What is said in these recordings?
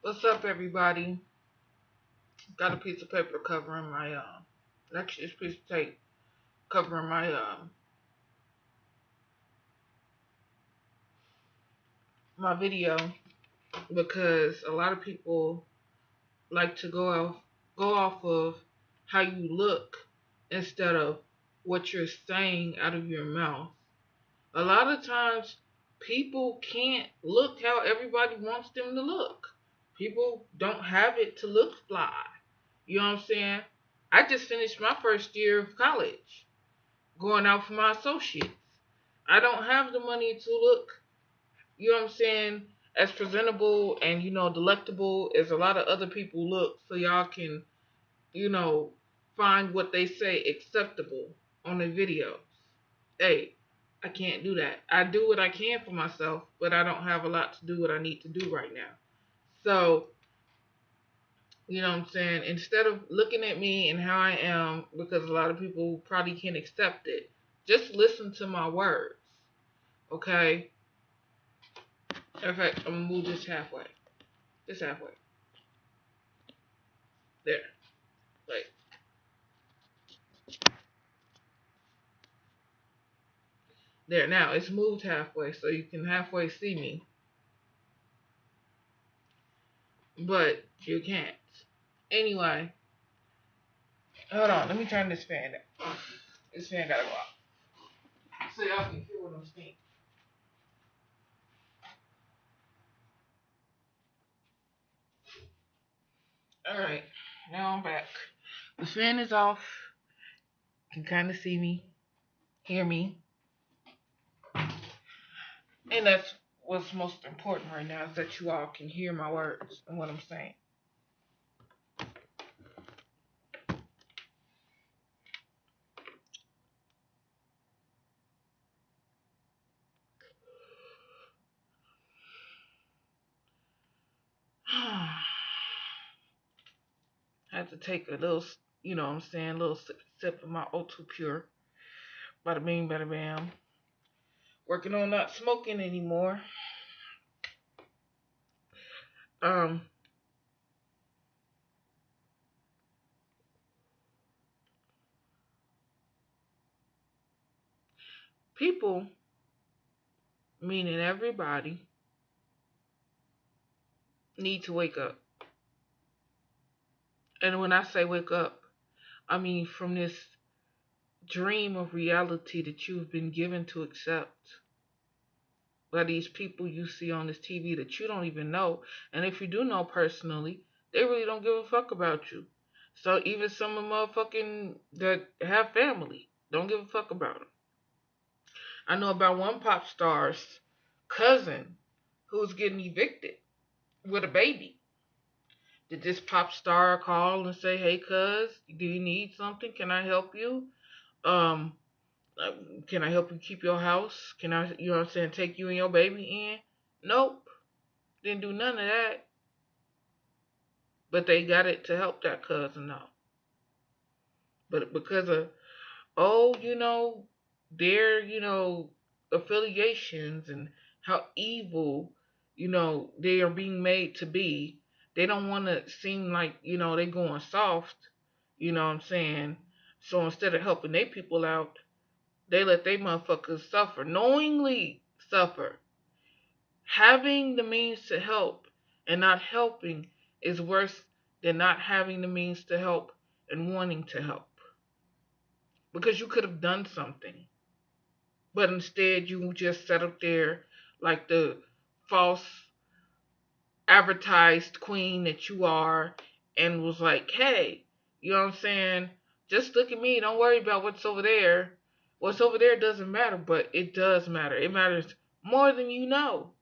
What's up, everybody? Got a piece of paper covering my actually this piece of tape covering my video because a lot of people like to go off of how you look instead of what you're saying out of your mouth. A lot of times people can't look how everybody wants them to look. People don't have it to look fly. You know what I'm saying? I just finished my first year of college, going out for my associates. I don't have the money to look, you know what I'm saying, as presentable and, delectable as a lot of other people look so y'all can, you know, find what they say acceptable on the videos. Hey, I can't do that. I do what I can for myself, but I don't have a lot to do what I need to do right now. So, you know what I'm saying? Instead of looking at me and how I am, because a lot of people probably can't accept it, just listen to my words, okay? In fact, I'm going to move this halfway. Just halfway. There. Like, there. Now, it's moved halfway, so you can halfway see me. But you can't. Anyway, hold on. Let me turn this fan down. This fan got to go off. So y'all can hear what I'm saying. Alright, now I'm back. The fan is off. You can kind of see me, hear me. And that's what's most important right now, is that you all can hear my words and what I'm saying. I had to take a little, little sip of my O2 Pure. Bada bing, bada bam. Working on not smoking anymore. People, meaning everybody, need to wake up. And when I say wake up, I mean from this dream of reality that you've been given to accept by these people you see on this TV that you don't even know. And if you do know personally, they really don't give a fuck about you. So even some of the motherfucking that have family don't give a fuck about them. I know about one pop star's cousin who's getting evicted with a baby. Did this pop star call and say, "Hey, cuz, do you need something? Can I help you? Um, can I help you keep your house? Can I, you know what I'm saying, take you and your baby in?" Nope. Didn't do none of that. But they got it to help that cousin out. But because of, their, affiliations and how evil, they are being made to be, they don't want to seem like, they going soft, you know what I'm saying? So instead of helping their people out, they let they motherfuckers suffer, knowingly suffer. Having the means to help and not helping is worse than not having the means to help and wanting to help. Because you could have done something. But instead you just sat up there like the false advertised queen that you are and was like, "Hey, you know what I'm saying? Just look at me. Don't worry about what's over there. What's over there doesn't matter," but it does matter. It matters more than you know.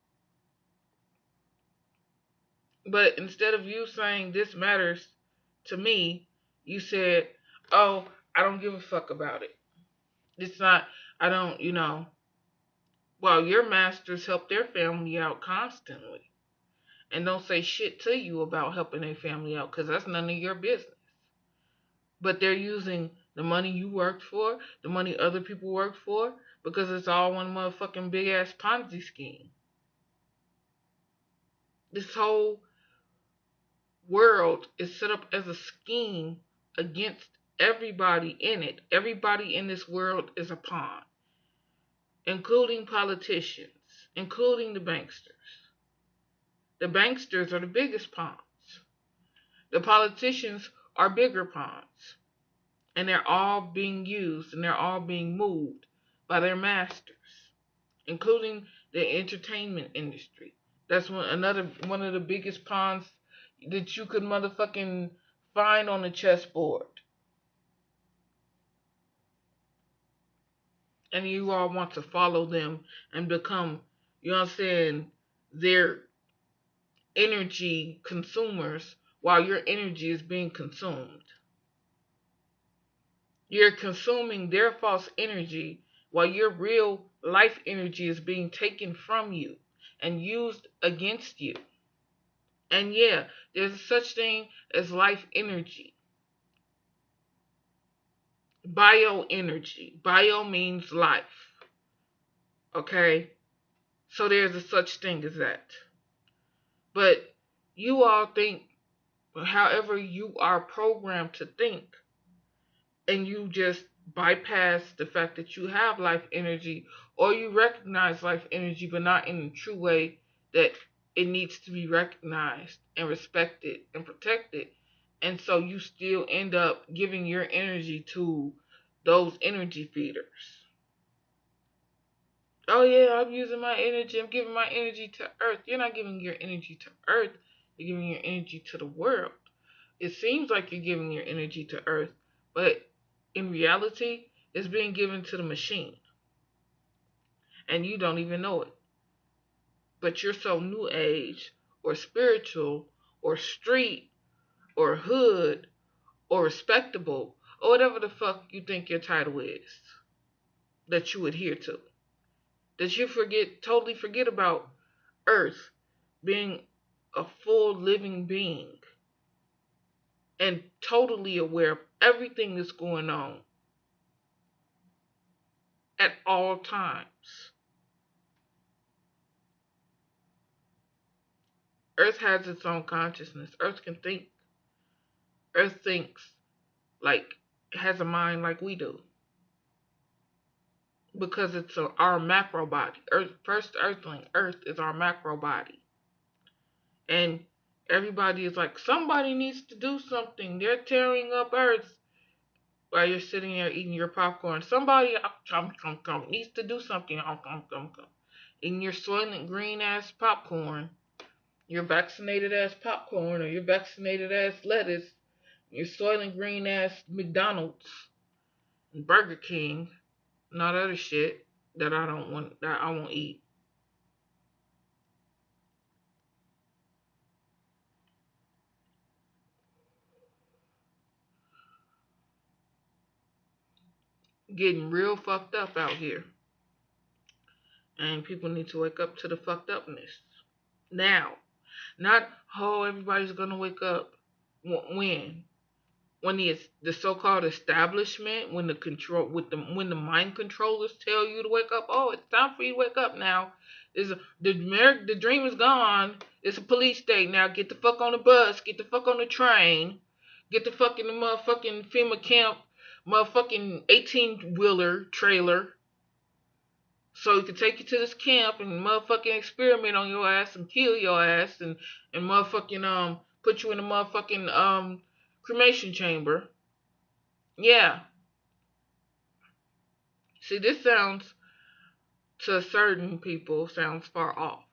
But instead of you saying this matters to me, you said, "Oh, I don't give a fuck about it. It's not, I don't, Well, your masters help their family out constantly and don't say shit to you about helping their family out because that's none of your business. But they're using the money you worked for, the money other people worked for, because it's all one motherfucking big ass Ponzi scheme. This whole world is set up as a scheme against everybody in it. Everybody in this world is a pawn, including politicians, including the banksters. The banksters are the biggest pawns. The politicians are bigger pawns. And they're all being used and they're all being moved by their masters, including the entertainment industry. That's one of the biggest pawns that you could motherfucking find on the chessboard. And you all want to follow them and become, you know what I'm saying, their energy consumers while your energy is being consumed. You're consuming their false energy while your real life energy is being taken from you and used against you. And yeah, there's such thing as life energy. Bioenergy. Bio means life. Okay? So there's a such thing as that. But you all think however you are programmed to think, and you just bypass the fact that you have life energy, or you recognize life energy but not in the true way that it needs to be recognized and respected and protected. And so you still end up giving your energy to those energy feeders. Oh yeah, I'm using my energy, I'm giving my energy to earth. You're not giving your energy to earth, you're giving your energy to the world. It seems like you're giving your energy to earth, but in reality, it's being given to the machine. And you don't even know it. But you're so new age or spiritual or street or hood or respectable or whatever the fuck you think your title is that you adhere to. That you totally forget about earth being a full living being and totally aware of everything that's going on at all times. Earth has its own consciousness. Earth can think. Earth thinks like, has a mind like we do. Because it's our macro body. Earth, first earthling, Earth is our macro body. And everybody is like, somebody needs to do something. They're tearing up Earth while you're sitting there eating your popcorn. Somebody needs to do something. Eating your soylent green ass popcorn. Your vaccinated ass popcorn or your vaccinated ass lettuce, your soylent green ass McDonald's and Burger King and all that other shit that I won't eat. Getting real fucked up out here. And people need to wake up to the fucked upness. Now. Not, oh, everybody's gonna wake up. When? When the so-called establishment, when the mind controllers tell you to wake up, oh, it's time for you to wake up now. The dream is gone. It's a police state now. Get the fuck on the bus. Get the fuck on the train. Get the fuck in the motherfucking FEMA camp, motherfucking 18-wheeler trailer. So he could take you to this camp and motherfucking experiment on your ass and kill your ass and motherfucking put you in a motherfucking cremation chamber. Yeah. See, this sounds to certain people sounds far off,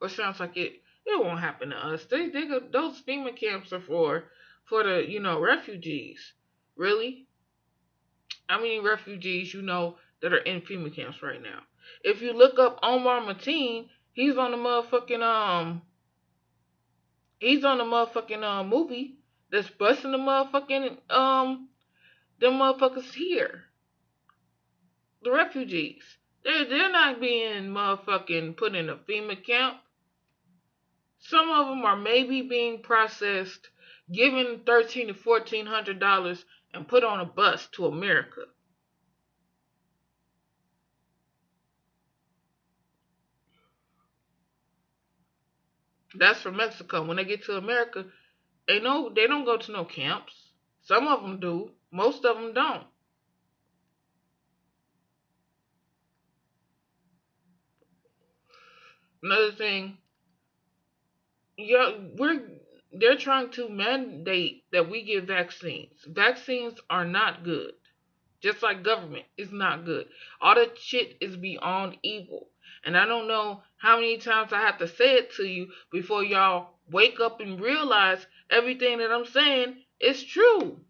or sounds like it won't happen to us. Those FEMA camps are for the refugees. Really? How many refugees that are in FEMA camps right now? If you look up Omar Mateen, he's on the motherfucking movie that's busting the motherfucking them motherfuckers here. The refugees. They're not being motherfucking put in a FEMA camp. Some of them are maybe being processed, given $1,300 to $1,400 and put on a bus to America. That's from Mexico. When they get to America, They don't go to no camps. Some of them do. Most of them don't. Another thing, yeah, they're trying to mandate that we get vaccines. Vaccines are not good. Just like government is not good. All that shit is beyond evil. And I don't know how many times I have to say it to you before y'all wake up and realize everything that I'm saying is true.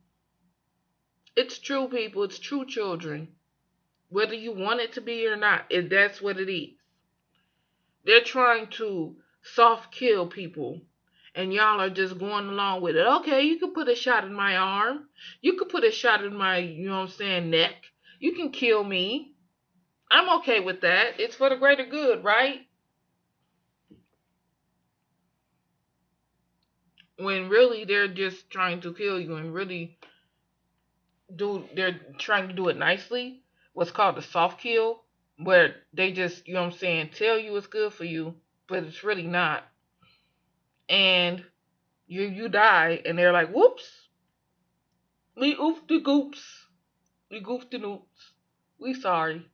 It's true, people. It's true, children. Whether you want it to be or not, that's what it is. They're trying to soft kill people. And y'all are just going along with it. Okay, you can put a shot in my arm. You can put a shot in my, neck. You can kill me. I'm okay with that. It's for the greater good, right? When really they're just trying to kill you and really they're trying to do it nicely. What's called a soft kill, where they just, tell you it's good for you, but it's really not. And you die, and they're like, whoops, we oofed the goops, we goofed the noops, we sorry.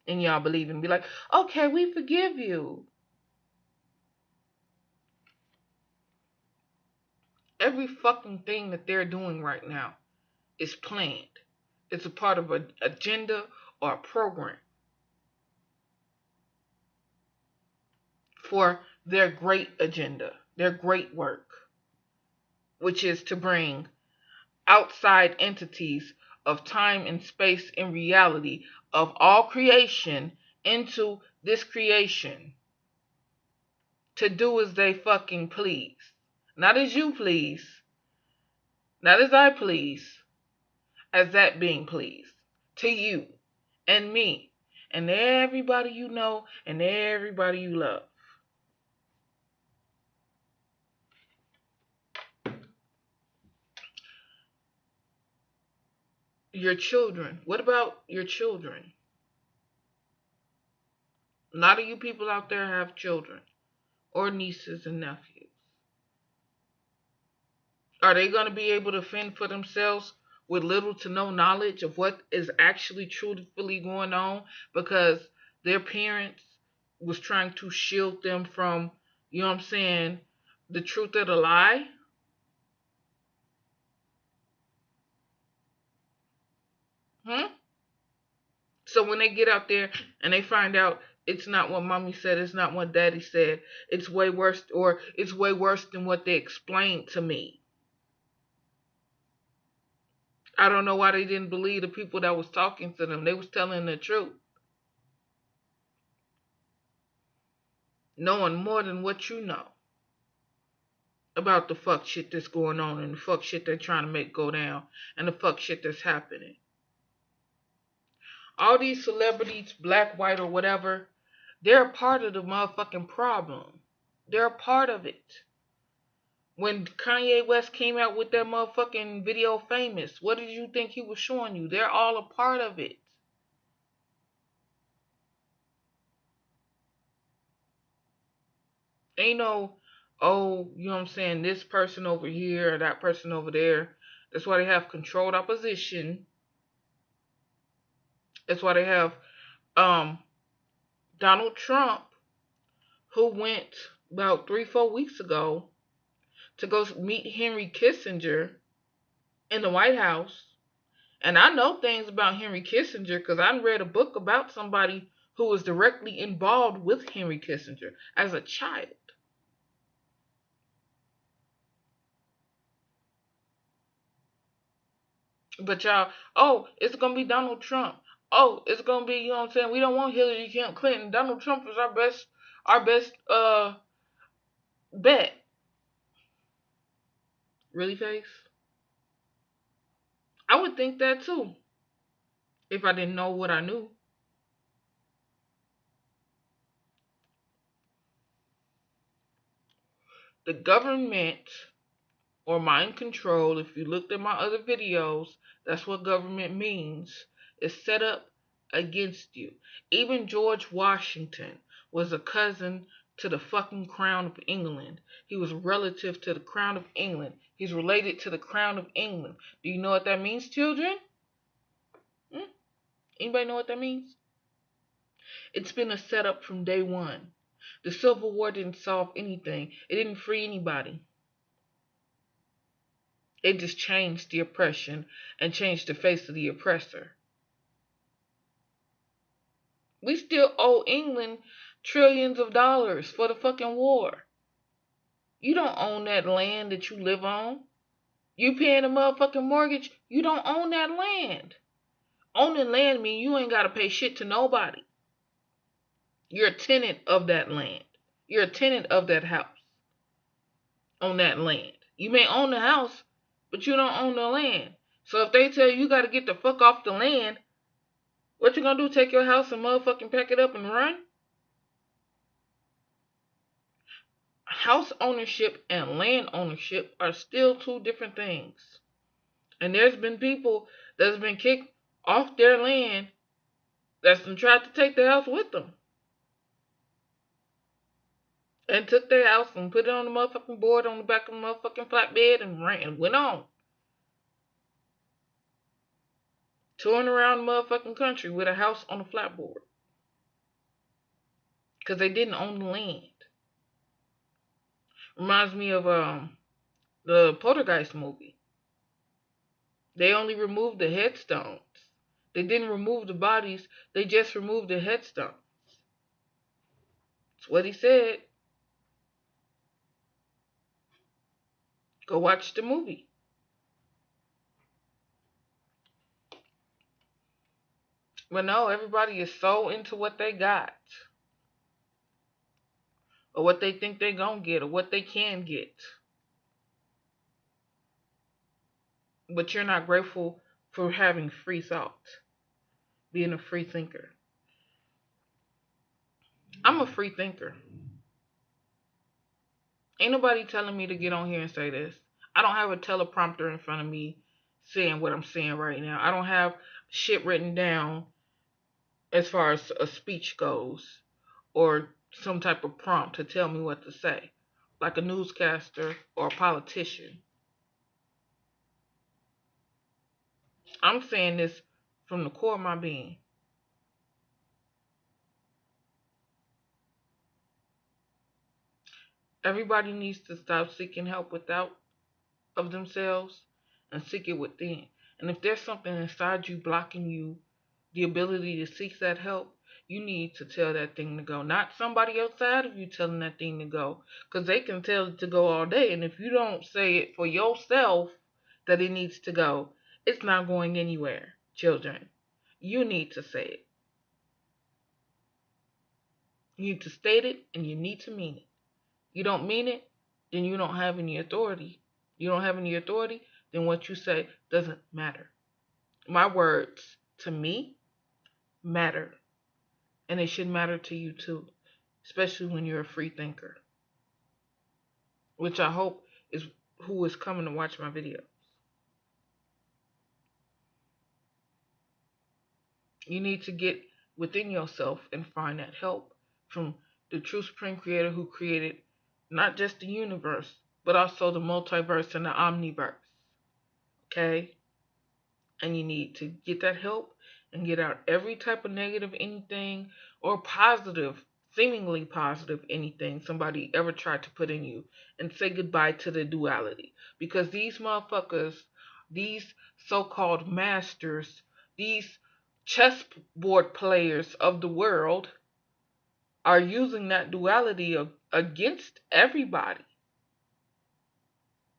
And y'all believe and be like, okay, we forgive you. Every fucking thing that they're doing right now is planned. It's a part of an agenda or a program for their great agenda, their great work, which is to bring outside entities of time and space and reality of all creation into this creation to do as they fucking please. Not as you please, not as I please, as that being pleased to you and me and everybody you know and everybody you love. Your children. What about your children? A lot of you people out there have children or nieces and nephews. Are they going to be able to fend for themselves with little to no knowledge of what is actually truthfully going on because their parents was trying to shield them from, the truth of the lie? Hmm? So when they get out there and they find out it's not what mommy said, it's not what daddy said, it's way worse, or it's way worse than what they explained to me. I don't know why they didn't believe the people that was talking to them. They was telling the truth. Knowing more than what you know about the fuck shit that's going on and the fuck shit they're trying to make go down and the fuck shit that's happening. All these celebrities, black, white, or whatever, they're a part of the motherfucking problem. They're a part of it. When Kanye West came out with that motherfucking video Famous, what did you think he was showing you? They're all a part of it. Ain't no, oh, this person over here or that person over there. That's why they have controlled opposition. That's why they have Donald Trump, who went about 3-4 weeks ago to go meet Henry Kissinger in the White House. And I know things about Henry Kissinger because I read a book about somebody who was directly involved with Henry Kissinger as a child. But y'all, oh, it's going to be Donald Trump. Oh, it's going to be, we don't want Hillary Clinton. Donald Trump is our best bet. Really, Face? I would think that too if I didn't know what I knew. The government or mind control, if you looked at my other videos, that's what government means, is set up against you. Even George Washington was a cousin to the fucking crown of England. He was relative to the crown of England. He's related to the crown of England. Do you know what that means, children? Anybody know what that means? It's been a setup from day one. The Civil War didn't solve anything. It didn't free anybody. It just changed the oppression and changed the face of the oppressor. We still owe England trillions of dollars for the fucking war. You don't own that land that you live on. You paying a motherfucking mortgage. You don't own that land. Owning land means you ain't got to pay shit to nobody. You're a tenant of that land. You're a tenant of that house. On that land. You may own the house, but you don't own the land. So if they tell you got to get the fuck off the land, what you gonna do? Take your house and motherfucking pack it up and run? House ownership and land ownership are still two different things. And there's been people that's been kicked off their land that's been tried to take their house with them. And took their house and put it on the motherfucking board on the back of the motherfucking flatbed and ran and went on. Touring around the motherfucking country with a house on a flatboard. Because they didn't own the land. Reminds me of the Poltergeist movie. They only removed the headstones. They didn't remove the bodies. They just removed the headstones. That's what he said. Go watch the movie. But no, everybody is so into what they got. Or what they think they're going to get. Or what they can get. But you're not grateful for having free thought. Being a free thinker. I'm a free thinker. Ain't nobody telling me to get on here and say this. I don't have a teleprompter in front of me saying what I'm saying right now. I don't have shit written down as far as a speech goes, or some type of prompt to tell me what to say, like a newscaster or a politician. I'm saying this from the core of my being. Everybody needs to stop seeking help without of themselves and seek it within. And if there's something inside you blocking you the ability to seek that help, you need to tell that thing to go. Not somebody outside of you telling that thing to go. Because they can tell it to go all day. And if you don't say it for yourself that it needs to go, it's not going anywhere, children. You need to say it. You need to state it and you need to mean it. You don't mean it, then you don't have any authority. You don't have any authority, then what you say doesn't matter. My words to me matter. And it should matter to you too. Especially when you're a free thinker. Which I hope is who is coming to watch my videos. You need to get within yourself and find that help from the true supreme creator who created not just the universe, but also the multiverse and the omniverse. Okay? And you need to get that help and get out every type of negative anything or positive, seemingly positive anything somebody ever tried to put in you, and say goodbye to the duality. Because these motherfuckers, these so-called masters, these chessboard players of the world are using that duality against everybody.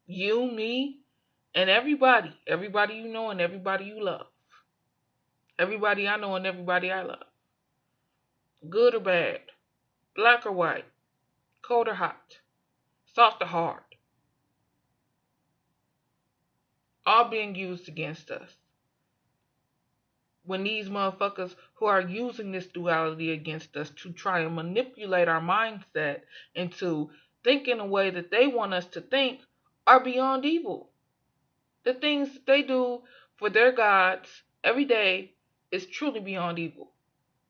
You, me, and everybody. Everybody you know and everybody you love. Everybody I know and everybody I love. Good or bad. Black or white. Cold or hot. Soft or hard. All being used against us. When these motherfuckers who are using this duality against us to try and manipulate our mindset into thinking a way that they want us to think are beyond evil. The things that they do for their gods every day is truly beyond evil.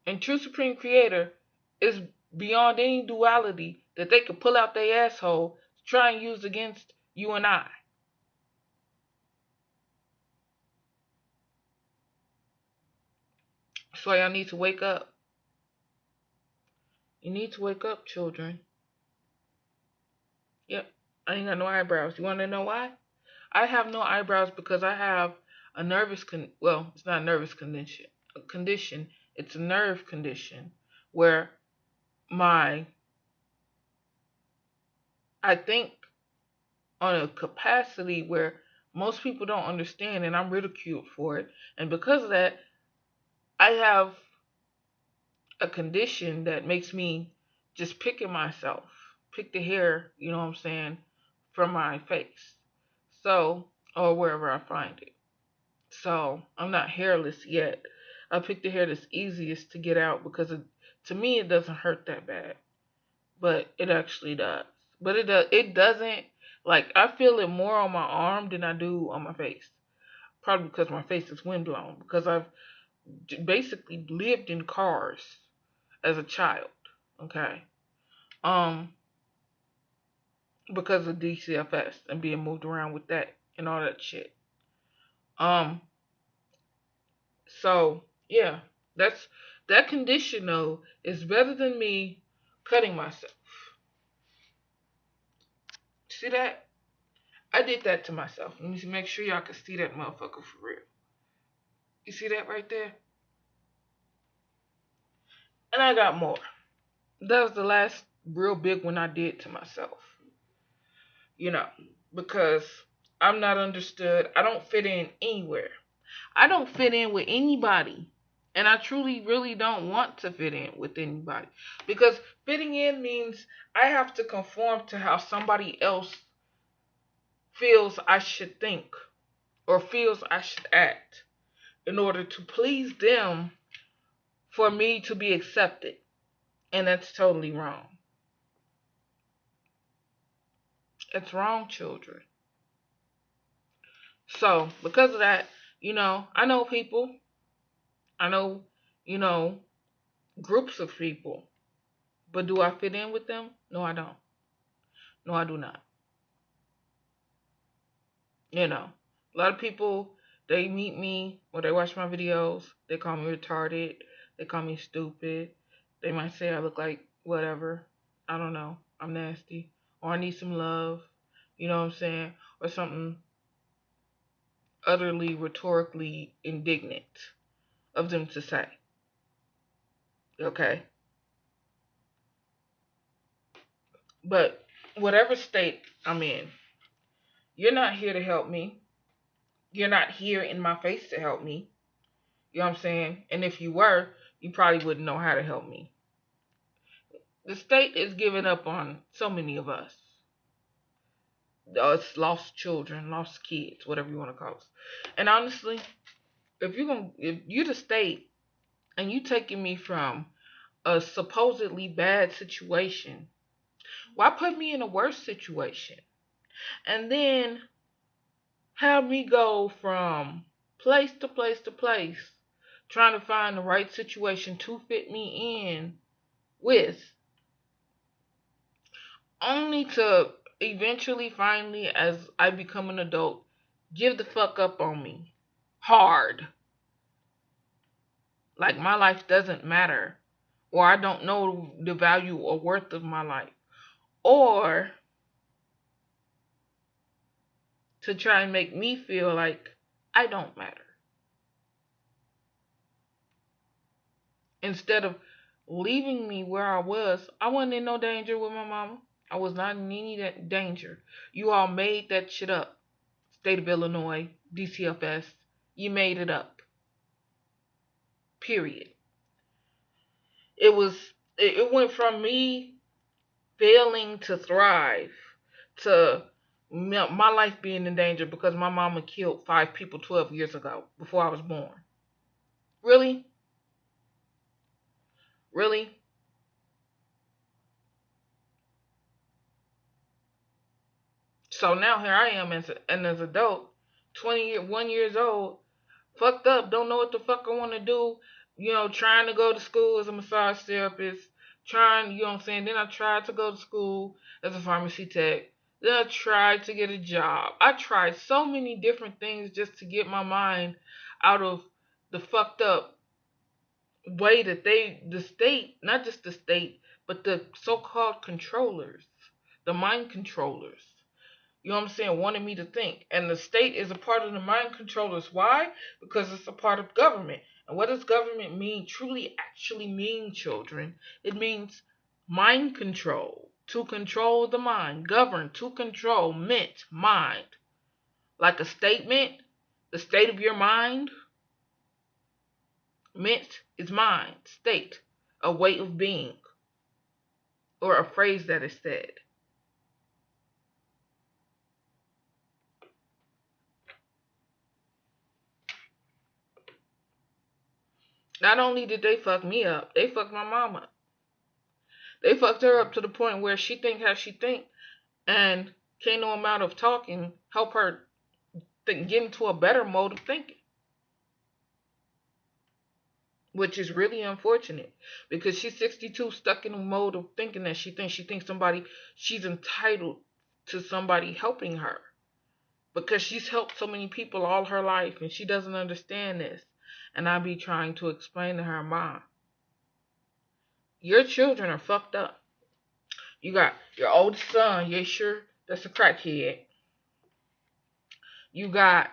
And true supreme creator is beyond any duality that they could pull out their asshole to try and use against you and I. So y'all need to wake up. You need to wake up, children. Yep, I ain't got no eyebrows. You want to know why? I have no eyebrows because I have a well, it's not a nervous condition. It's a nerve condition where my, I think on a capacity where most people don't understand, and I'm ridiculed for it. And because of that, I have a condition that makes me just pick the hair, you know what I'm saying, from my face. So, or wherever I find it. So, I'm not hairless yet. I pick the hair that's easiest to get out because to me it doesn't hurt that bad. But it actually does. But it doesn't, like, I feel it more on my arm than I do on my face. Probably because my face is windblown. Because I've basically lived in cars as a child. Okay. Because of DCFS and being moved around with that and all that shit. So yeah, that condition though is better than me cutting myself. See that? I did that to myself. Let me make sure y'all can see that motherfucker for real. You see that right there? And I got more. That was the last real big one I did to myself. You know, because I'm not understood. I don't fit in anywhere. I don't fit in with anybody. And I truly, really don't want to fit in with anybody. Because fitting in means I have to conform to how somebody else feels I should think or feels I should act in order to please them for me to be accepted. And that's totally wrong. It's wrong, children. So, because of that, I know people. I know, groups of people. But do I fit in with them? No, I don't. No, I do not. A lot of people, they meet me or they watch my videos. They call me retarded. They call me stupid. They might say I look like whatever. I don't know. I'm nasty. Or I need some love. You know what I'm saying? Or something utterly rhetorically indignant of them to say. Okay? But whatever state I'm in, you're not here to help me. You're not here in my face to help me. You know what I'm saying? And if you were, you probably wouldn't know how to help me. The state is giving up on so many of us. Us lost children, lost kids, whatever you want to call us. And honestly, if you're the state and you taking me from a supposedly bad situation, why put me in a worse situation? And then have me go from place to place to place, trying to find the right situation to fit me in with, only to eventually, finally, as I become an adult, give the fuck up on me. Hard. Like my life doesn't matter. Or I don't know the value or worth of my life. Or to try and make me feel like I don't matter. Instead of leaving me where I wasn't in no danger with my mama. I was not in any danger. You all made that shit up. State of Illinois, DCFS, you made it up. Period. It went from me failing to thrive to my life being in danger because my mama killed 5 people 12 years ago before I was born. Really? Really? So now here I am as an adult, 21 years old, fucked up, don't know what the fuck I want to do, trying to go to school as a massage therapist, trying, you know what I'm saying? Then I tried to go to school as a pharmacy tech. Then I tried to get a job. I tried so many different things just to get my mind out of the fucked up way that the state, not just the state, but the so-called controllers, the mind controllers, you know what I'm saying, wanted me to think. And the state is a part of the mind controllers. Why? Because it's a part of government. And what does government mean? Truly actually mean, children? It means mind control. To control the mind. Govern, to control, meant, mind. Like a statement, the state of your mind. Meant is mind, state, a way of being, or a phrase that is said. Not only did they fuck me up, they fucked my mama up. They fucked her up to the point where she think how she think, and can't no amount of talking help her get into a better mode of thinking. Which is really unfortunate, because she's 62, stuck in a mode of thinking that she thinks she's entitled to somebody helping her, because she's helped so many people all her life, and she doesn't understand this. And I be trying to explain to her, Mom, your children are fucked up. You got your oldest son, yeah, sure, that's a crackhead. You got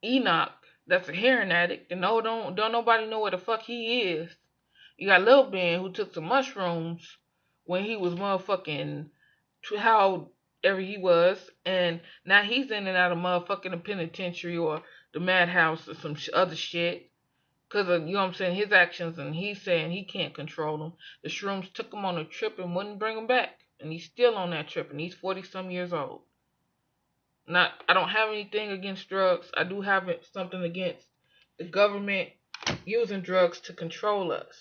Enoch, that's a heroin addict, and don't nobody know where the fuck he is. You got Lil Ben, who took some mushrooms when he was motherfucking however he was, and now he's in and out of motherfucking the penitentiary or the madhouse or some other shit. Because of, you know what I'm saying, his actions, and he's saying he can't control them. The shrooms took him on a trip and wouldn't bring him back. And he's still on that trip, and he's 40-some years old. I don't have anything against drugs. I do have something against the government using drugs to control us.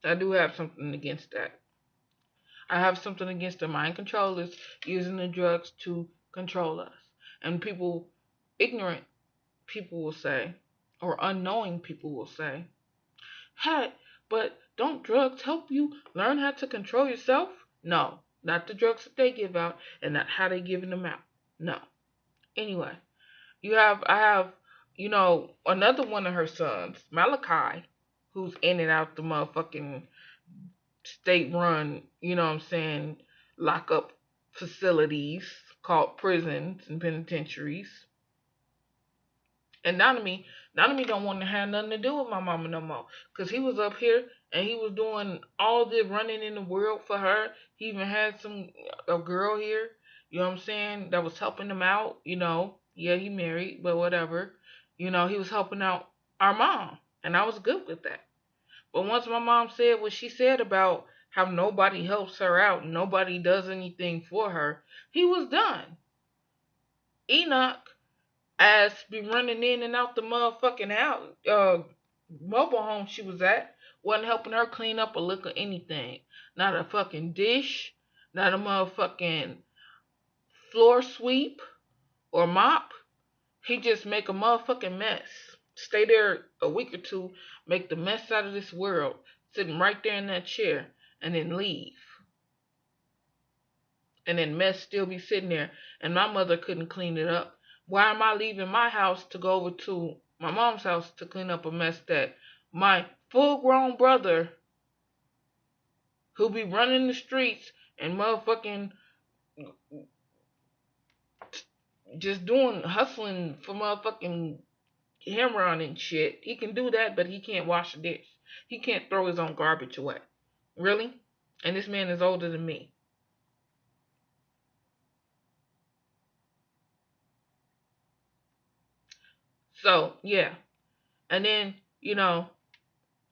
I do have something against that. I have something against the mind controllers using the drugs to control us. And people, ignorant people will say, or unknowing people will say, hey, but don't drugs help you learn how to control yourself? No, not the drugs that they give out, and not how they giving them out. No. Anyway, I have, another one of her sons, Malachi, who's in and out the motherfucking state-run, you know what I'm saying, lockup facilities called prisons and penitentiaries. And Nanami don't want to have nothing to do with my mama no more. Because he was up here and he was doing all the running in the world for her. He even had a girl here, you know what I'm saying, that was helping him out, Yeah, he married, but whatever. He was helping out our mom. And I was good with that. But once my mom said what she said about how nobody helps her out and nobody does anything for her, he was done. Enoch ass be running in and out the motherfucking house, mobile home she was at, wasn't helping her clean up a lick of anything. Not a fucking dish, not a motherfucking floor sweep or mop. He just make a motherfucking mess. Stay there a week or two, make the mess out of this world, sitting right there in that chair, and then leave. And then mess still be sitting there, and my mother couldn't clean it up. Why am I leaving my house to go over to my mom's house to clean up a mess that my full-grown brother, who be running the streets and motherfucking just hustling for motherfucking Hammer and shit. He can do that, but he can't wash a dish. He can't throw his own garbage away. Really? And this man is older than me. So, yeah. And then,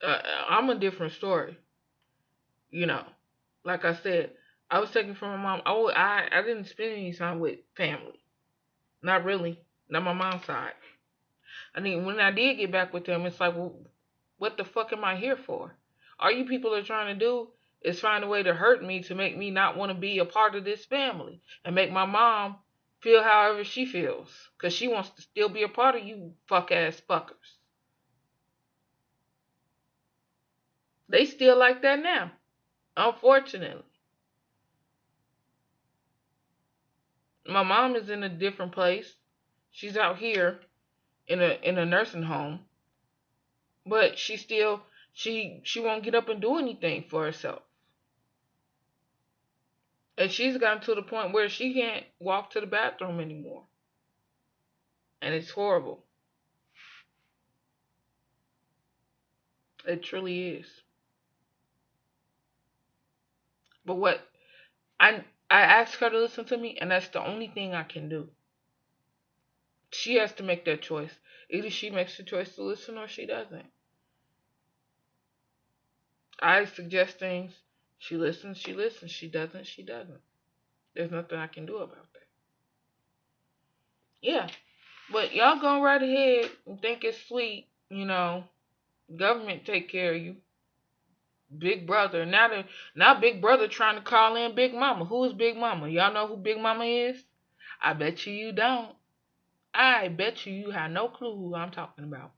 I'm a different story. Like I said, I was taken from my mom. I didn't spend any time with family. Not really. Not my mom's side. I mean, when I did get back with them, it's like, well, what the fuck am I here for? All you people are trying to do is find a way to hurt me to make me not want to be a part of this family and make my mom feel however she feels, because she wants to still be a part of you fuck-ass fuckers. They still like that now, unfortunately. My mom is in a different place. She's out here in a nursing home, but she won't get up and do anything for herself. And she's gotten to the point where she can't walk to the bathroom anymore. And it's horrible. It truly is. But what I asked her to listen to me, and that's the only thing I can do. She has to make that choice. Either she makes the choice to listen or she doesn't. I suggest things. She listens, she listens. She doesn't, she doesn't. There's nothing I can do about that. Yeah. But y'all go right ahead and think it's sweet, government take care of you. Big brother. Now Big Brother trying to call in Big Mama. Who is Big Mama? Y'all know who Big Mama is? I bet you don't. I bet you have no clue who I'm talking about.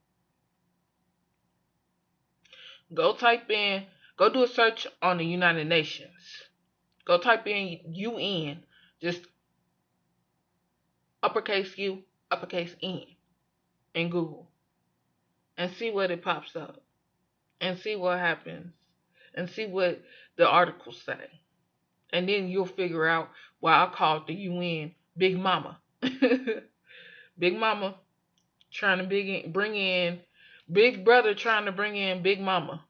Go type in, go do a search on the United Nations. Go type in UN, just uppercase U, uppercase N in Google, and see what it pops up, and see what happens, and see what the articles say. And then you'll figure out why I called the UN Big Mama. Big Mama trying to bring in Big Brother trying to bring in Big Mama.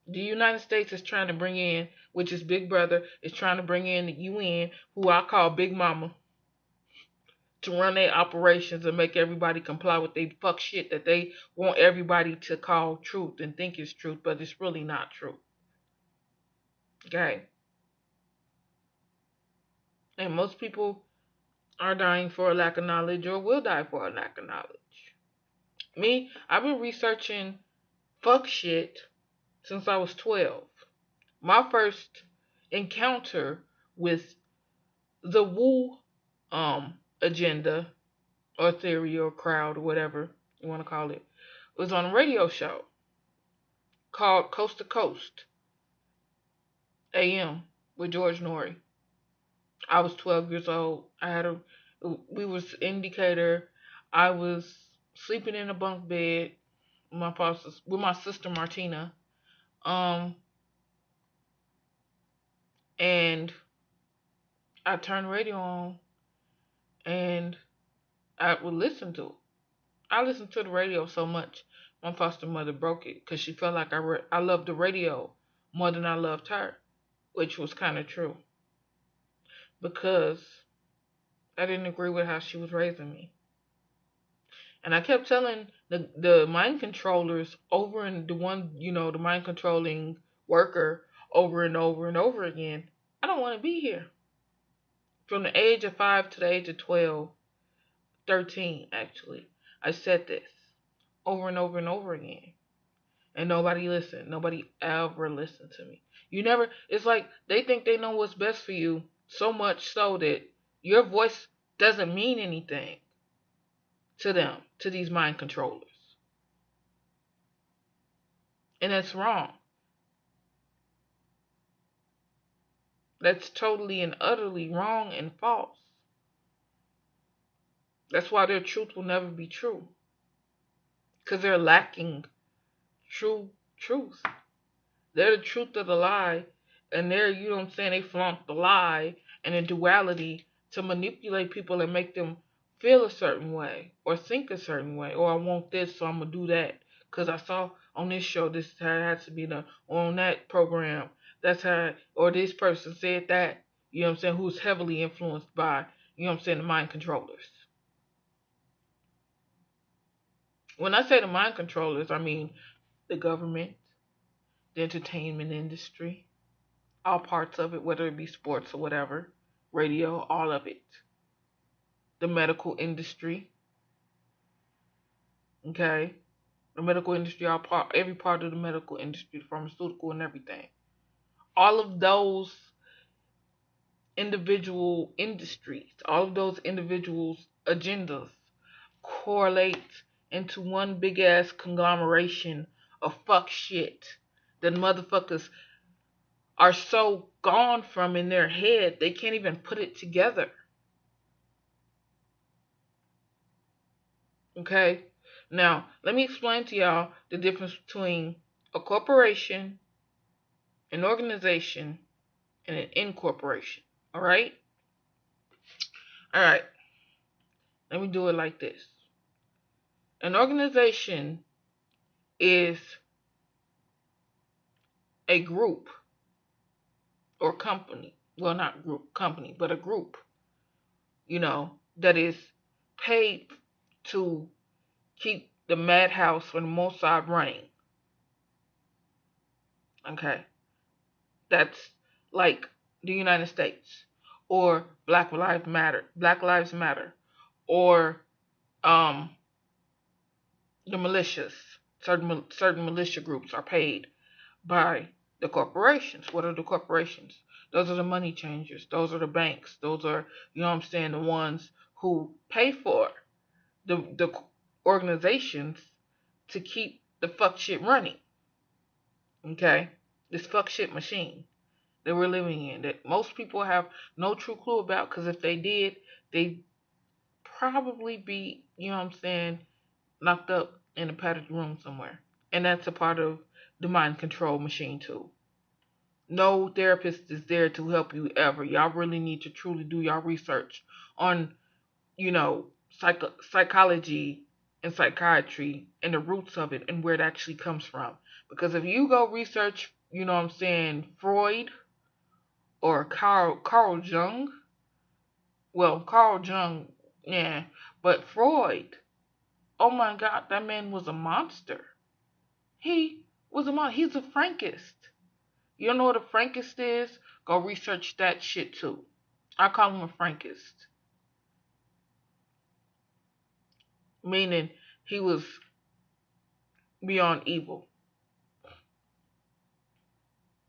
The United States is trying to bring in, which is Big Brother, is trying to bring in the UN, who I call Big Mama, to run their operations and make everybody comply with their fuck shit that they want everybody to call truth and think is truth, but it's really not true. Okay? And most people are dying for a lack of knowledge or will die for a lack of knowledge. Me, I've been researching fuck shit since I was 12. My first encounter with the woo agenda or theory or crowd or whatever you want to call it was on a radio show called Coast to Coast AM with George Norrie. I was 12 years old. We was in Decatur. I was sleeping in a bunk bed with my sister Martina. And I turned the radio on and I would listen to it. I listened to the radio so much, my foster mother broke it because she felt like I loved the radio more than I loved her, which was kind of true because I didn't agree with how she was raising me. And I kept telling the mind controllers over and the mind controlling worker over and over and over again, I don't want to be here. From the age of 5 to the age of 12, 13 actually, I said this over and over and over again. And nobody listened. Nobody ever listened to me. It's like they think they know what's best for you so much so that your voice doesn't mean anything to them, to these mind controllers. And that's wrong. That's totally and utterly wrong and false. That's why their truth will never be true. Because they're lacking true truth. They're the truth of the lie. And they flaunt the lie and the duality to manipulate people and make them feel a certain way or think a certain way. Or I want this, so I'm going to do that. Because I saw on this show, this is how it has to be done. Or on that program, that's how, or this person said that, who's heavily influenced by, the mind controllers. When I say the mind controllers, I mean the government, the entertainment industry, all parts of it, whether it be sports or whatever, radio, all of it. The medical industry, okay? The medical industry, every part of the medical industry, the pharmaceutical and everything. All of those individual industries, all of those individuals' agendas correlate into one big ass conglomeration of fuck shit that motherfuckers are so gone from in their head, they can't even put it together. Okay? Now, let me explain to y'all the difference between a corporation, an organization, and an incorporation. Alright? Alright. Let me do it like this. An organization is a group or company. Well, not group, company, but a group, that is paid to keep the madhouse or the Mossad running. Okay? That's like the United States, or Black Lives Matter, or the militias. Certain militia groups are paid by the corporations. What are the corporations? Those are the money changers. Those are the banks. Those are, the ones who pay for the organizations to keep the fuck shit running. Okay? This fuck shit machine that we're living in, that most people have no true clue about, because if they did, they'd probably be, locked up in a padded room somewhere. And that's a part of the mind control machine too. No therapist is there to help you ever. Y'all really need to truly do y'all research on, psychology and psychiatry and the roots of it and where it actually comes from. Because if you go research, Freud or Carl Jung, Carl Jung, yeah, but Freud, oh my God, that man was a monster. He was a monster. He's a Frankist. You don't know what a Frankist is? Go research that shit too. I call him a Frankist. Meaning he was beyond evil.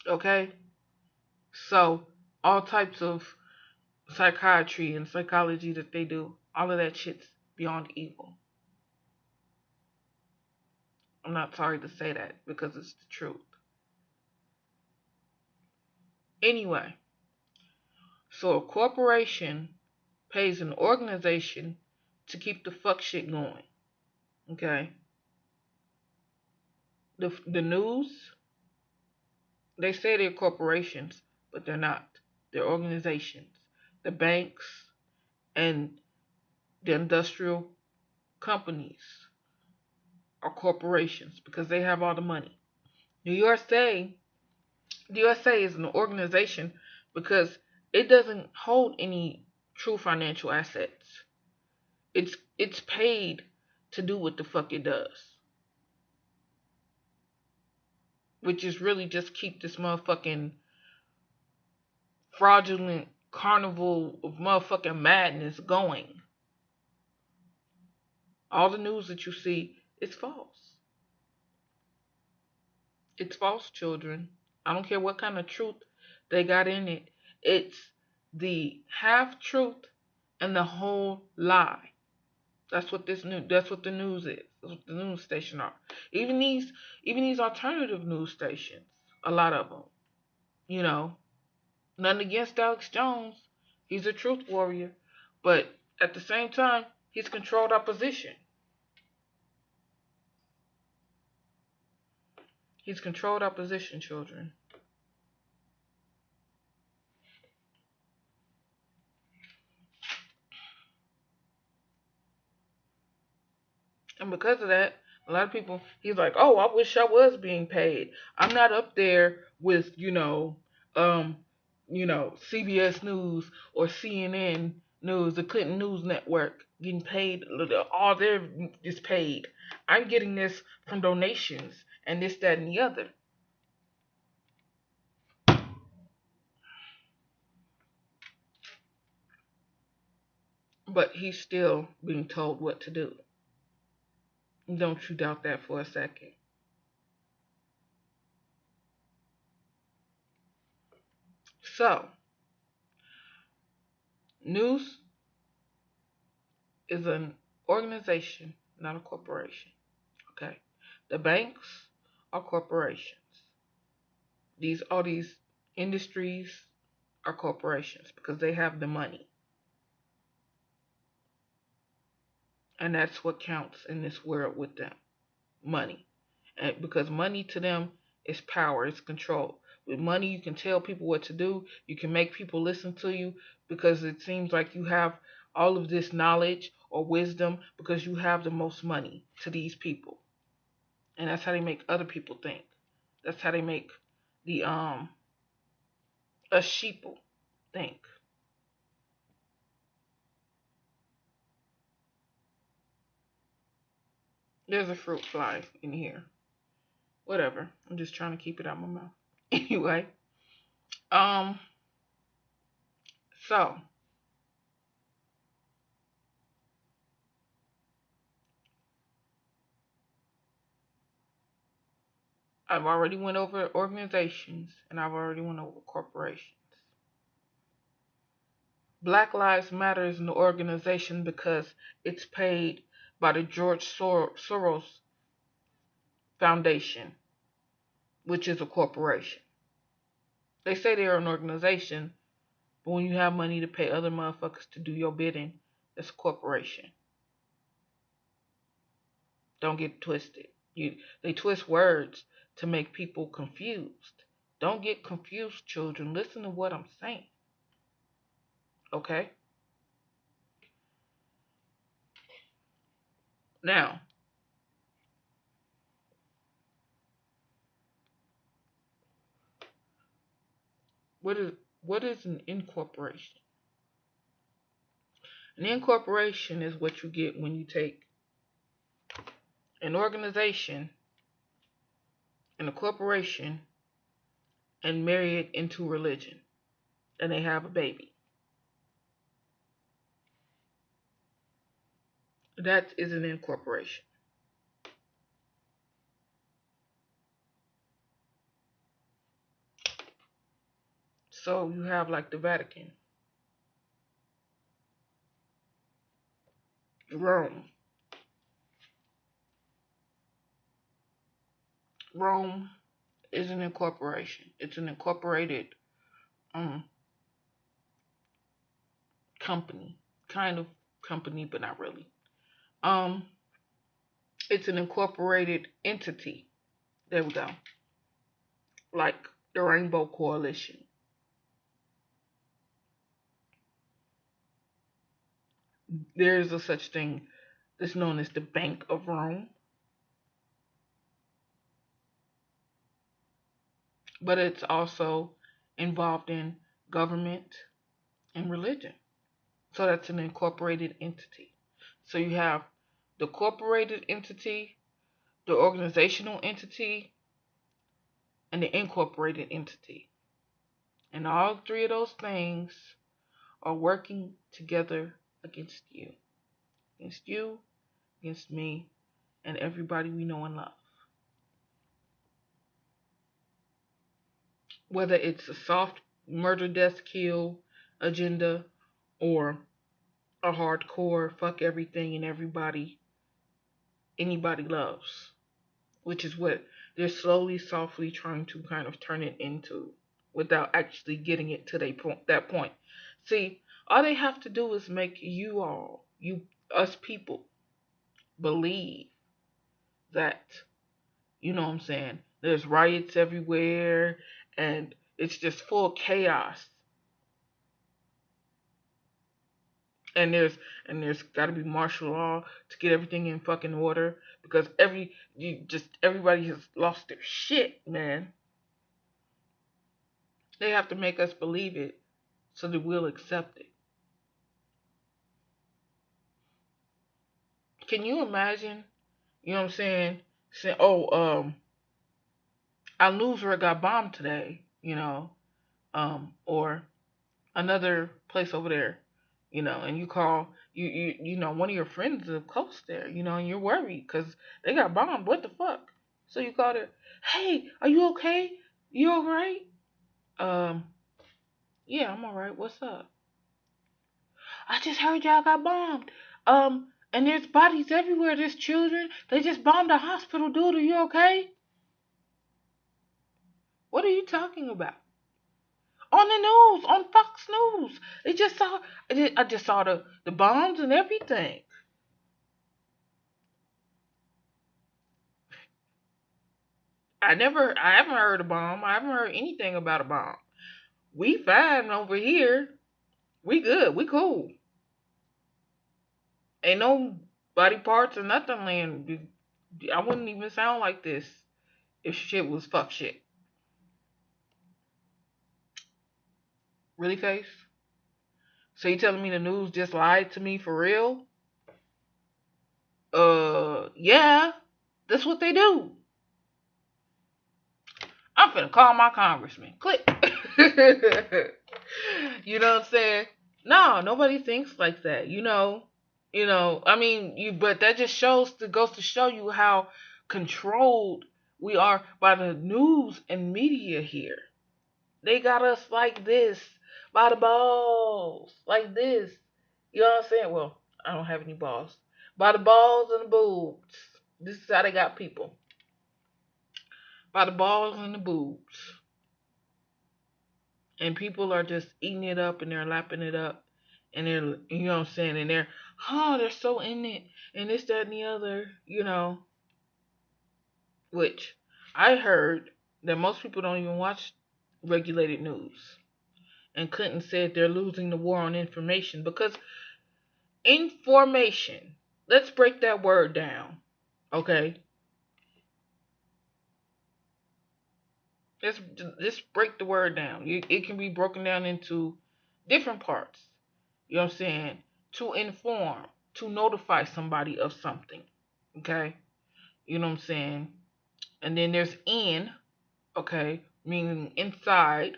Okay? So, all types of psychiatry and psychology that they do, all of that shit's beyond evil. I'm not sorry to say that because it's the truth. Anyway, so a corporation pays an organization to keep the fuck shit going. Okay? The news, they say they're corporations, but they're not. They're organizations. The banks and the industrial companies are corporations because they have all the money. The USA is an organization because it doesn't hold any true financial assets. It's paid to do what the fuck it does. Which is really just keep this motherfucking fraudulent carnival of motherfucking madness going. All the news that you see is false. It's false, children. I don't care what kind of truth they got in it. It's the half truth and the whole lie. That's what the news is. That's what the news station are. Even these alternative news stations, a lot of them, nothing against Alex Jones. He's a truth warrior. But at the same time, he's controlled our position. He's controlled our position, children. And because of that, a lot of people, he's like, oh, I wish I was being paid. I'm not up there with, CBS News or CNN News, the Clinton News Network, getting paid. All they're just paid. I'm getting this from donations and this, that, and the other. But he's still being told what to do. Don't you doubt that for a second. So, news is an organization, not a corporation. Okay? The banks are corporations. All these industries are corporations because they have the money. And that's what counts in this world with them. Money. And because money to them is power, it's control. With money you can tell people what to do, you can make people listen to you because it seems like you have all of this knowledge or wisdom because you have the most money to these people. And that's how they make other people think. That's how they make the us sheeple think. There's a fruit fly in here. Whatever. I'm just trying to keep it out my mouth. Anyway, um, so I've already went over organizations and I've already went over corporations. Black Lives Matter is an organization because it's paid by the George Soros Foundation, which is a corporation. They say they're an organization, but when you have money to pay other motherfuckers to do your bidding, it's a corporation. Don't get twisted. They twist words to make people confused. Don't get confused, children. Listen to what I'm saying. Okay? Now, what is an incorporation? An incorporation is what you get when you take an organization and a corporation and marry it into religion, and they have a baby. That is an incorporation. So you have like the Vatican, Rome. Rome is an incorporation. It's an incorporated company, kind of company, but not really. It's an incorporated entity. There we go. Like the Rainbow Coalition. There is a such thing that's known as the Bank of Rome. But it's also involved in government and religion. So that's an incorporated entity. So you have the corporated entity, the organizational entity, and the incorporated entity. And all three of those things are working together against you. Against you, against me, and everybody we know and love. Whether it's a soft murder, death, kill agenda or a hardcore fuck everything and everybody anybody loves, which is what they're slowly, softly trying to kind of turn it into without actually getting it to that point. See, all they have to do is make us people, believe that, you know what I'm saying, there's riots everywhere and it's just full chaos. And there's got to be martial law to get everything in fucking order because everybody has lost their shit, man. They have to make us believe it so that we'll accept it. Can you imagine? You know what I'm saying? Saying, "Oh, our newsroom got bombed today," or another place over there, and you call one of your friends is close there, and you're worried because they got bombed. What the fuck? So you call her, "Hey, are you okay? You all right?" Yeah, I'm all right. What's up? I just heard y'all got bombed. And there's bodies everywhere. There's children. They just bombed a hospital, dude. Are you okay? What are you talking about? On the news, on Fox News. They just saw. I just saw the bombs and everything. I haven't heard a bomb. I haven't heard anything about a bomb. We fine over here. We good. We cool. Ain't no body parts or nothing laying. I wouldn't even sound like this if shit was fuck shit. Really, Face? So you telling me the news just lied to me for real? Yeah. That's what they do. I'm finna call my congressman. Click. You know what I'm saying? No, nobody thinks like that. I mean, but that just goes to show you how controlled we are by the news and media here. They got us like this, by the balls, like this. You know what I'm saying? Well, I don't have any balls. By the balls and the boobs. This is how they got people. By the balls and the boobs. And people are just eating it up and they're lapping it up. And they're, you know what I'm saying? And they're so in it. And this, that, and the other, Which I heard that most people don't even watch regulated news. And Clinton said they're losing the war on information because information, let's break that word down, okay? Let's break the word down. It can be broken down into different parts. You know what I'm saying? To inform, to notify somebody of something, okay? You know what I'm saying? And then there's in, okay, meaning inside,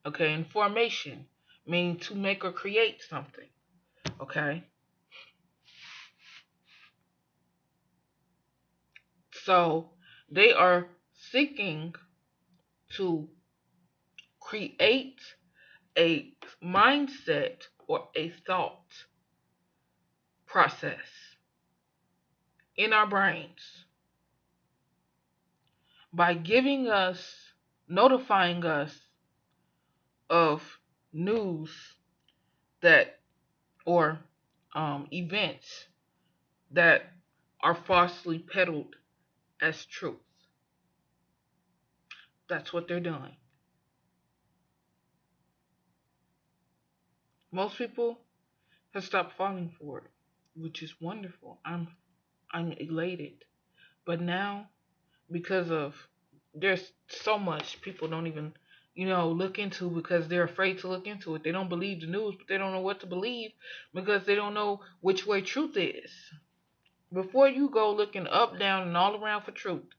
okay? Information, meaning to make or create something, okay? So they are seeking to create a mindset or a thought process in our brains by notifying us of news that or events that are falsely peddled as truth. That's what they're doing. Most people have stopped falling for it, which is wonderful. I'm elated. But now, because of there's so much people don't even look into because they're afraid to look into it. They don't believe the news, but they don't know what to believe because they don't know which way truth is. Before you go looking up, down, and all around for truth,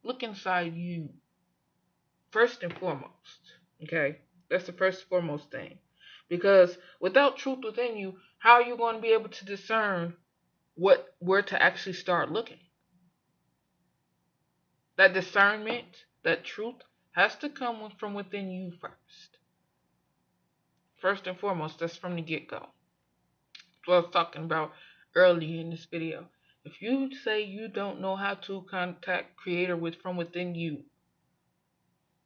look inside you first and foremost. Okay, that's the first and foremost thing. Because without truth within you, how are you going to be able to discern where to actually start looking? That discernment, that truth, has to come from within you first. First and foremost, that's from the get-go. That's what I was talking about earlier in this video. If you say you don't know how to contact Creator from within you,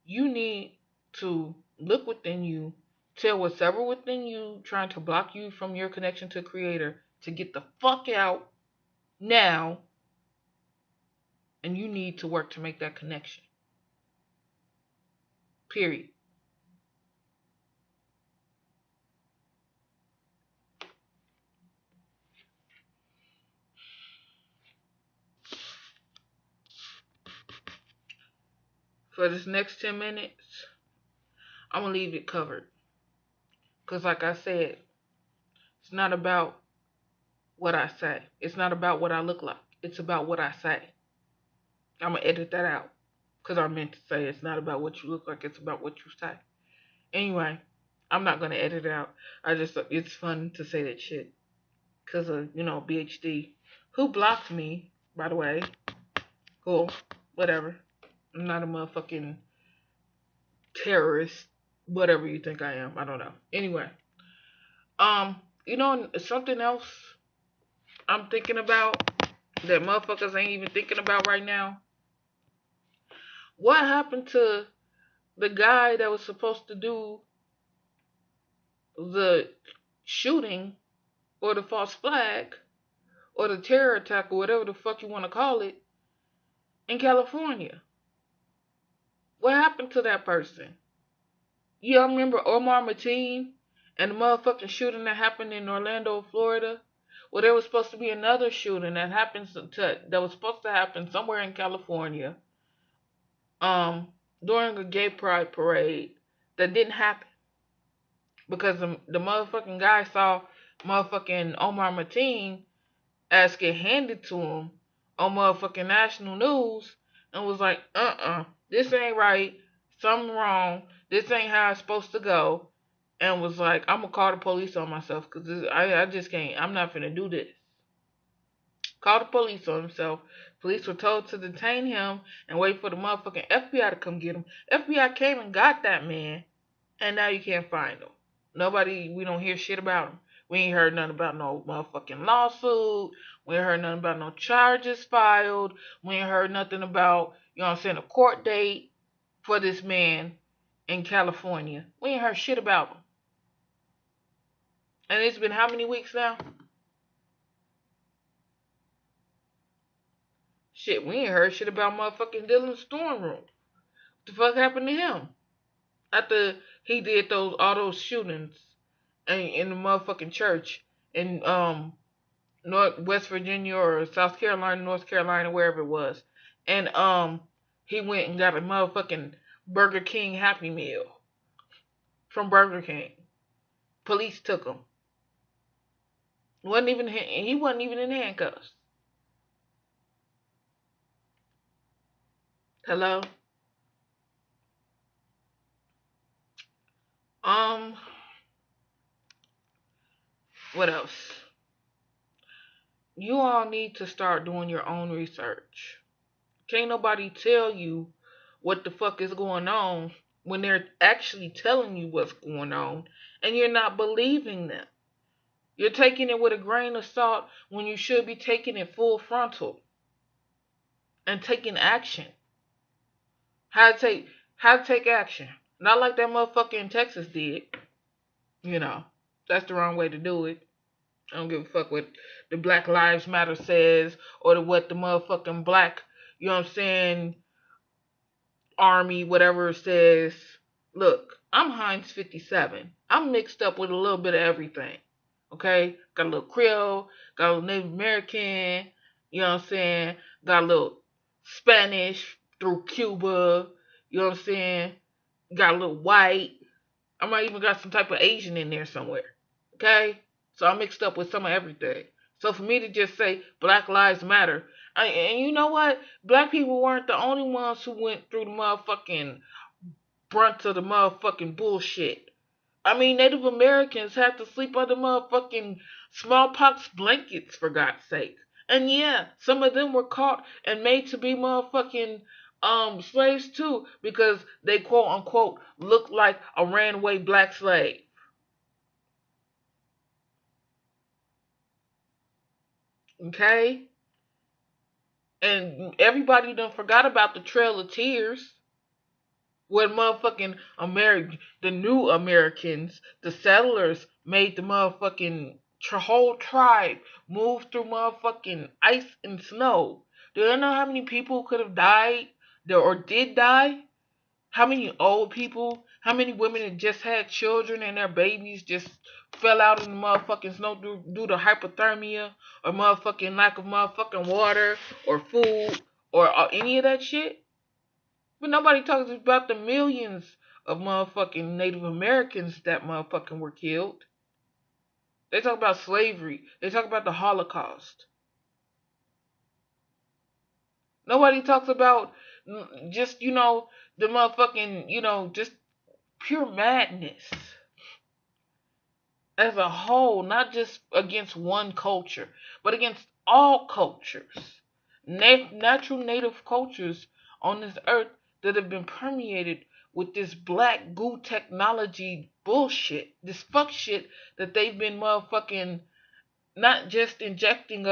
you need to look within you, tell whatever within you trying to block you from your connection to Creator to get the fuck out now, and you need to work to make that connection. Period. For this next 10 minutes, I'm going to leave it covered. Because like I said, it's not about what I say. It's not about what I look like. It's about what I say. I'm going to edit that out. Because I meant to say it's not about what you look like. It's about what you say. Anyway, I'm not going to edit it out. It's fun to say that shit. Because of, BHD. Who blocked me, by the way. Cool. Whatever. I'm not a motherfucking terrorist. Whatever you think I am. I don't know. Anyway. Something else I'm thinking about that motherfuckers ain't even thinking about right now. What happened to the guy that was supposed to do the shooting or the false flag or the terror attack or whatever the fuck you want to call it in California? What happened to that person? You all remember Omar Mateen and the motherfucking shooting that happened in Orlando, Florida? Well, there was supposed to be another shooting that was supposed to happen somewhere in California, um, during a gay pride parade that didn't happen because the motherfucking guy saw motherfucking Omar Mateen ass get handed to him on motherfucking national news and was like, this ain't right, something wrong, this ain't how it's supposed to go, and was like, I'm gonna call the police on myself because I just can't, I'm not finna do this. Called the police on himself. Police were told to detain him and wait for the motherfucking FBI to come get him. FBI came and got that man, and now you can't find him. We don't hear shit about him. We ain't heard nothing about no motherfucking lawsuit. We ain't heard nothing about no charges filed. We ain't heard nothing about, you know what I'm saying, a court date for this man in California. We ain't heard shit about him. And it's been how many weeks now? Shit, we ain't heard shit about motherfucking Dylan Storm Room. What the fuck happened to him? After he did all those shootings in the motherfucking church in West Virginia or South Carolina, North Carolina, wherever it was. And he went and got a motherfucking Burger King Happy Meal from Burger King. Police took him. He wasn't even in handcuffs. Hello? What else? You all need to start doing your own research. Can't nobody tell you what the fuck is going on when they're actually telling you what's going on and you're not believing them. You're taking it with a grain of salt when you should be taking it full frontal and taking action. How to take action. Not like that motherfucker in Texas did. You know, that's the wrong way to do it. I don't give a fuck what the Black Lives Matter says or what the motherfucking black, you know what I'm saying, army, whatever it says. Look, I'm Heinz 57. I'm mixed up with a little bit of everything. Okay? Got a little Creole, got a little Native American, you know what I'm saying? Got a little Spanish through Cuba, you know what I'm saying? Got a little white. I might even got some type of Asian in there somewhere. Okay? So I'm mixed up with some of everything. So for me to just say Black Lives Matter, and you know what? Black people weren't the only ones who went through the motherfucking brunt of the motherfucking bullshit. I mean, Native Americans had to sleep under motherfucking smallpox blankets, for God's sake. And yeah, some of them were caught and made to be motherfucking slaves too, because they quote unquote looked like a ran away black slave. Okay? And everybody done forgot about the Trail of Tears. When motherfucking the new Americans, the settlers, made the motherfucking whole tribe move through motherfucking ice and snow. Do you know how many people could have died or did die? How many old people? How many women that just had children and their babies just fell out in the motherfucking snow due to hypothermia or motherfucking lack of motherfucking water or food or any of that shit? But nobody talks about the millions of motherfucking Native Americans that motherfucking were killed. They talk about slavery. They talk about the Holocaust. Nobody talks about just, the motherfucking, just pure madness as a whole, not just against one culture, but against all cultures. Natural native cultures on this earth that have been permeated with this black goo technology bullshit, this fuck shit that they've been motherfucking not just injecting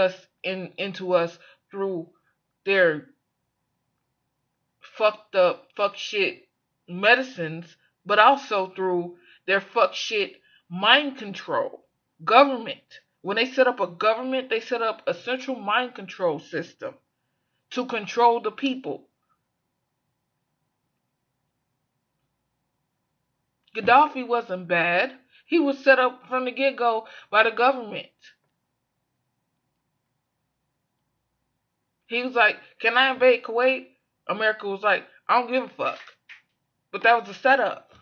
into us through their fucked up, fuck shit medicines, but also through their fuck shit mind control. Government. When they set up a government, they set up a central mind control system to control the people. Gaddafi wasn't bad. He was set up from the get go by the government. He was like, "Can I invade Kuwait?" America was like, "I don't give a fuck." But that was a setup.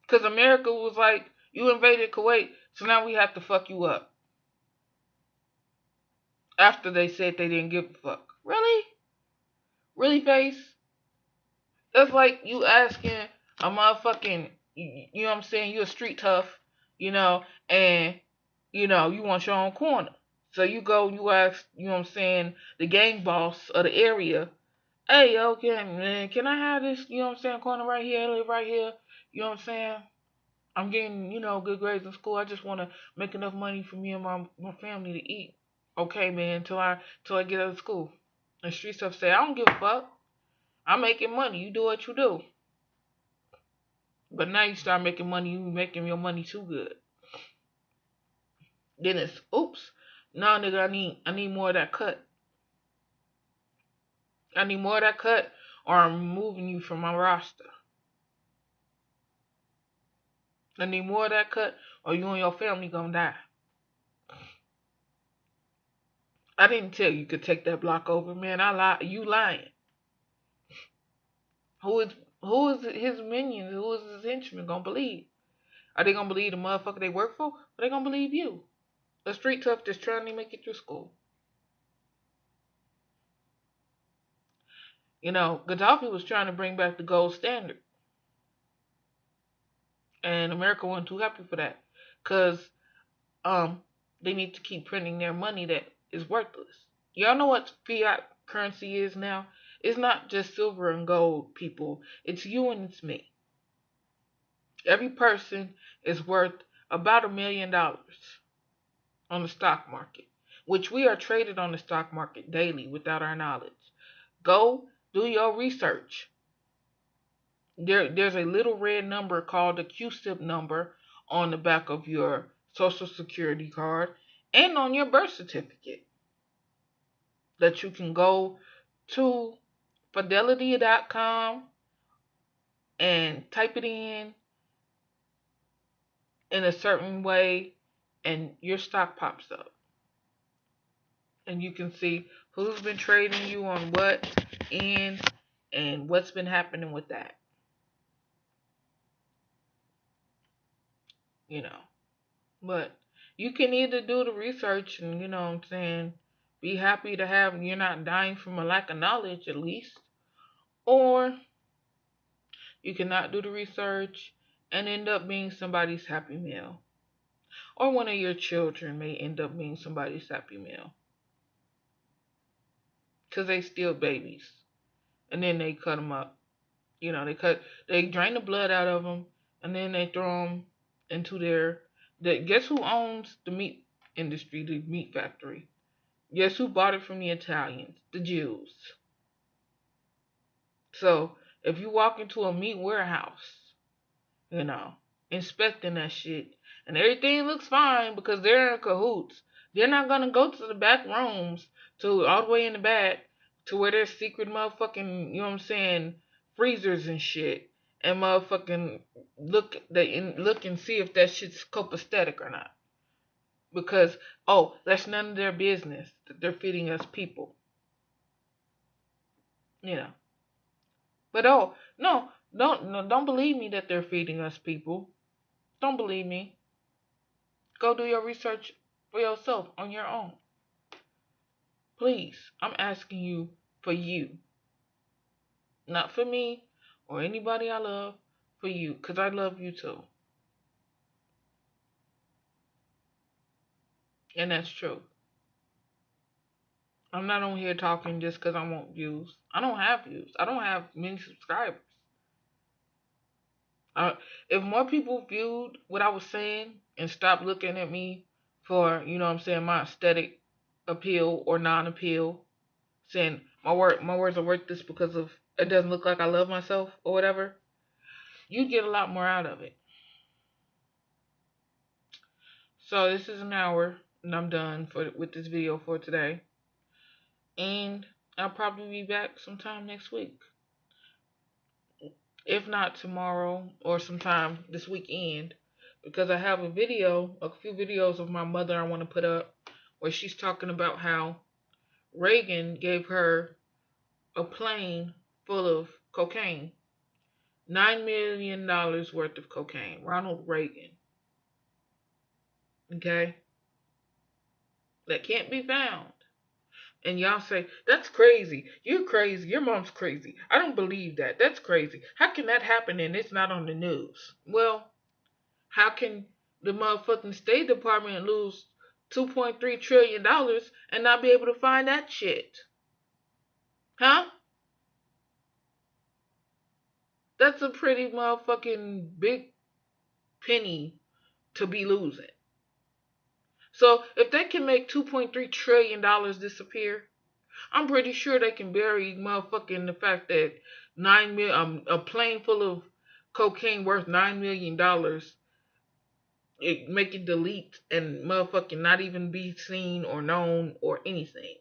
Because America was like, "You invaded Kuwait, so now we have to fuck you up." After they said they didn't give a fuck. Really? Really, face? That's like you asking a motherfucking, you know what I'm saying, you a street tough, you know, and, you want your own corner. So you go, you ask, you know what I'm saying, the gang boss of the area, "Hey, yo, can I have this, you know what I'm saying, corner right here, I live right here, you know what I'm saying? I'm getting, good grades in school. I just want to make enough money for me and my family to eat." "Okay, man, till I get out of school." And street stuff say, "I don't give a fuck. I'm making money. You do what you do." But now you start making money, you making your money too good. Then it's, oops, no, nigga, I need more of that cut. I need more of that cut, or I'm removing you from my roster. I need more of that cut, or you and your family gonna die. I didn't tell you could take that block over, man. I lie. You lying. Who is who is his minions? Who is his henchmen gonna believe? Are they gonna believe the motherfucker they work for? Or they gonna believe you? A street tough that's trying to make it through school. Gaddafi was trying to bring back the gold standard. And America wasn't too happy for that. Because they need to keep printing their money that is worthless. Y'all know what fiat currency is now? It's not just silver and gold, people. It's you and it's me. Every person is worth about $1 million on the stock market, which we are traded on the stock market daily without our knowledge. Go do your research. There's a little red number called the QSIP number on the back of your social security card and on your birth certificate that you can go to fidelity.com and type it in a certain way, and your stock pops up. And you can see who's been trading you on what and what's been happening with that. But you can either do the research and, what I'm saying, be happy to have, you're not dying from a lack of knowledge at least, or you cannot do the research and end up being somebody's happy meal. Or one of your children may end up being somebody's happy meal. Because they still babies. And then they cut them up. They drain the blood out of them, and then they throw them into guess who owns the meat industry, the meat factory? Guess who bought it from the Italians? The Jews. So, if you walk into a meat warehouse, inspecting that shit, and everything looks fine because they're in cahoots, they're not gonna go to the back rooms, to all the way in the back, to where there's secret motherfucking, freezers and shit, and motherfucking look and see if that shit's copacetic or not. Because, that's none of their business that they're feeding us people. But no, don't believe me that they're feeding us people. Don't believe me. Go do your research for yourself on your own. Please, I'm asking you for you. Not for me or anybody I love, for you, because I love you too. And that's true. I'm not on here talking just because I want views. I don't have views. I don't have many subscribers. If more people viewed what I was saying and stopped looking at me for, my aesthetic appeal or non-appeal, saying my words are worth this because of it doesn't look like I love myself or whatever, you'd get a lot more out of it. So this is an hour, and I'm done with this video for today. And I'll probably be back sometime next week. If not tomorrow or sometime this weekend, because I have a few videos of my mother I want to put up where she's talking about how Reagan gave her a plane full of cocaine. $9 million worth of cocaine. Ronald Reagan. Okay? That can't be found. And y'all say, that's crazy. You're crazy. Your mom's crazy. I don't believe that. That's crazy. How can that happen and it's not on the news? Well, how can the motherfucking State Department lose $2.3 trillion and not be able to find that shit? Huh? That's a pretty motherfucking big penny to be losing. So if they can make $2.3 trillion disappear, I'm pretty sure they can bury motherfucking the fact that a plane full of cocaine worth $9 million, make it delete and motherfucking not even be seen or known or anything.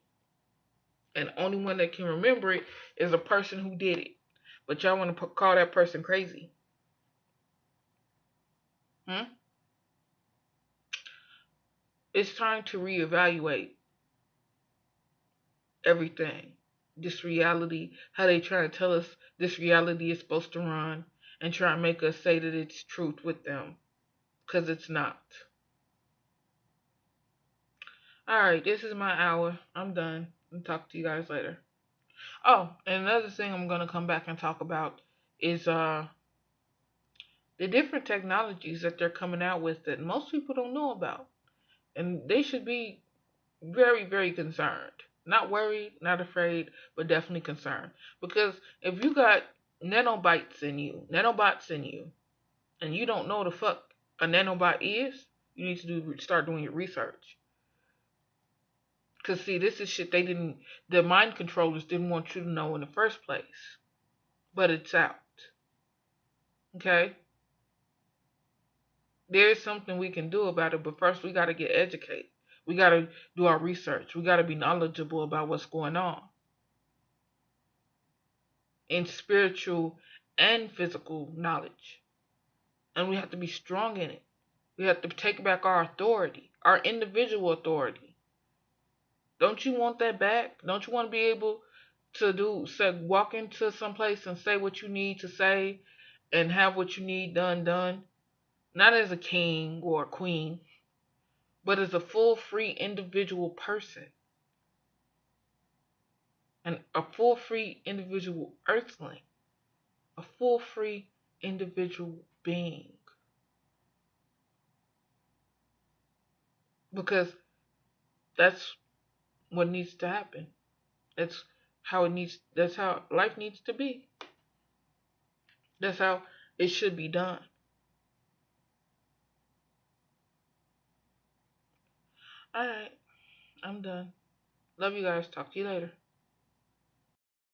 And the only one that can remember it is a person who did it. But y'all want to call that person crazy? Hmm? It's time to reevaluate everything. This reality, how they try to tell us this reality is supposed to run and try and make us say that it's truth with them. Because it's not. Alright, this is my hour. I'm done. I'll talk to you guys later. Oh, and another thing I'm going to come back and talk about is the different technologies that they're coming out with that most people don't know about. And they should be very, very concerned. Not worried, not afraid, but definitely concerned. Because if you got nanobots in you, and you don't know the fuck a nanobot is, you need to start doing your research. Because see, this is shit the mind controllers didn't want you to know in the first place. But it's out. Okay? There's something we can do about it, but first we got to get educated. We got to do our research. We got to be knowledgeable about what's going on. In spiritual and physical knowledge. And we have to be strong in it. We have to take back our authority, our individual authority. Don't you want that back? Don't you want to be able to walk into some place and say what you need to say and have what you need done? Not as a king or a queen, but as a full, free individual person. And a full, free individual earthling. A full, free individual being. Because that's what needs to happen. That's how life needs to be. That's how it should be done. Alright, I'm done. Love you guys. Talk to you later.